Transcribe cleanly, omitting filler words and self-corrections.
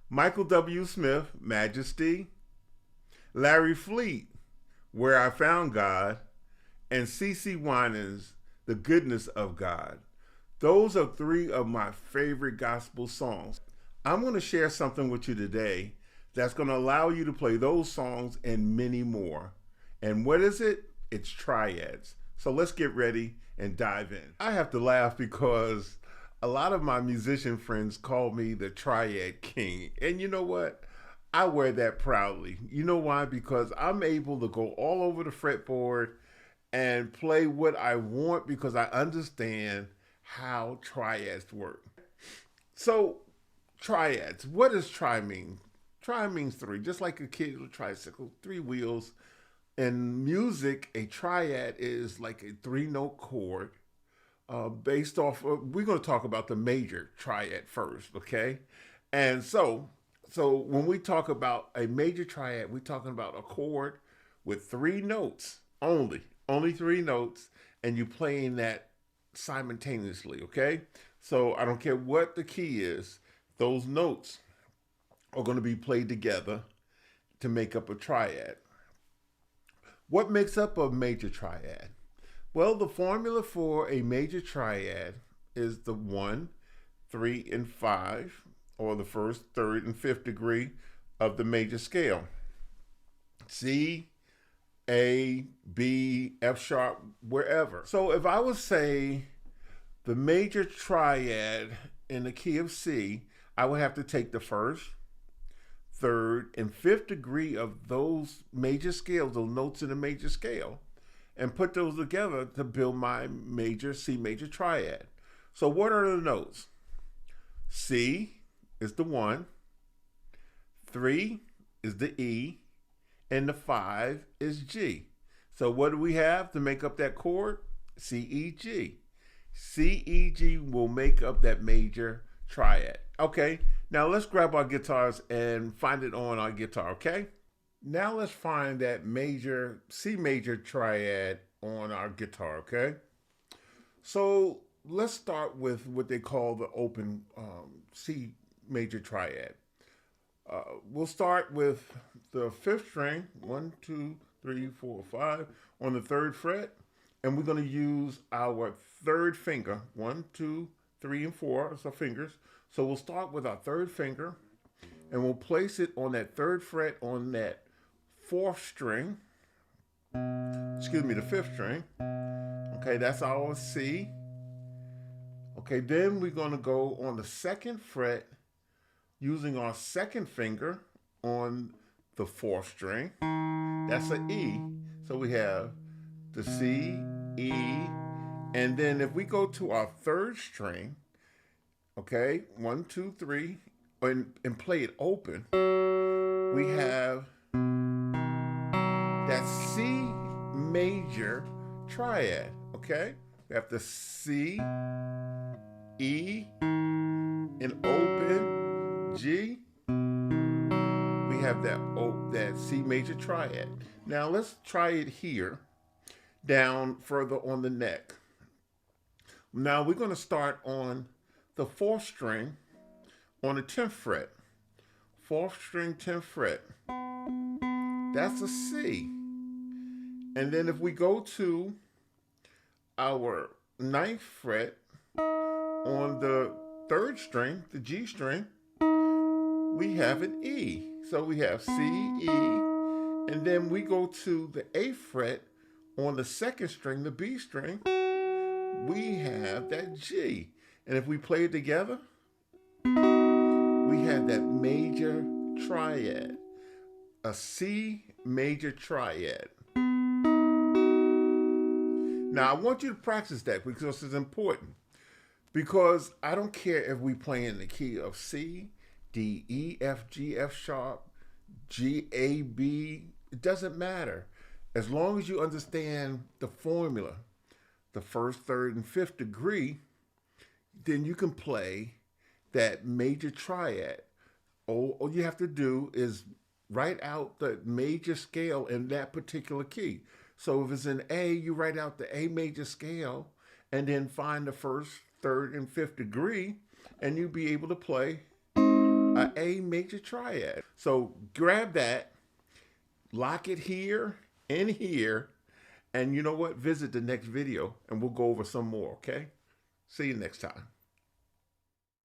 Michael W. Smith, Majesty, Larry Fleet, Where I Found God, and CeCe Winans, The Goodness of God. Those are three of my favorite gospel songs. I'm going to share something with you today that's going to allow you to play those songs and many more. And what is it? It's triads. So let's get ready and dive in. I have to laugh because a lot of my musician friends call me the triad king. And you know what? I wear that proudly. You know why? Because I'm able to go all over the fretboard and play what I want because I understand how triads work. So, triads. What does tri mean? Tri means three, just like a kid with a tricycle, three wheels. In music, a triad is like a three-note chord based off of, we're going to talk about the major triad first, okay? And so when we talk about a major triad, we're talking about a chord with three notes only three notes, and you're playing that simultaneously, okay? So I don't care what the key is, those notes are going to be played together to make up a triad. What makes up a major triad? Well, the formula for a major triad is the 1, 3, and 5, or the first, third, and fifth degree of the major scale. C, A, B, F sharp, wherever. So if I would say the major triad in the key of C, I would have to take the first, third, and fifth degree of those major scales, those notes in the major scale, and put those together to build my major C major triad. So what are the notes? C is the 1, 3 is the E, and the 5 is G. So what do we have to make up that chord? C, E, G. C, E, G will make up that major triad. Okay, now let's grab our guitars and find it on our guitar, okay? Now let's find that major, C major triad on our guitar, okay? So let's start with what they call the open C major triad. We'll start with the fifth string, 1, 2, 3, 4, 5, on the third fret, and we're going to use our third finger, 1, 2, 3, and 4 as our fingers. So we'll start with our third finger, and we'll place it on that third fret on that fourth string. The fifth string. Okay, that's our C. Okay, then we're going to go on the second fret using our second finger on the fourth string. That's an E. So we have the C, E, and then if we go to our third string, okay, 1, 2, 3, and play it open, we have that C major triad, okay? We have the C, E, and open, G. We have that C major triad. Now let's try it here, down further on the neck. Now we're going to start on the fourth string on the 10th fret. Fourth string, 10th fret. That's a C. And then if we go to our 9th fret on the third string, the G string, we have an E. So we have C, E, and then we go to the 8th fret on the second string, the B string, we have that G. And if we play it together, we have that major triad, a C major triad. Now, I want you to practice that because it's important. Because I don't care if we play in the key of C, D, E, F, G, F sharp, G, A, B, it doesn't matter. As long as you understand the formula, the first, third, and fifth degree, then you can play that major triad. All you have to do is write out the major scale in that particular key. So if it's an A, you write out the A major scale and then find the first, third, and fifth degree, and you'll be able to play a A major triad. So grab that, lock it here and here, and you know what? Visit the next video and we'll go over some more, okay? See you next time.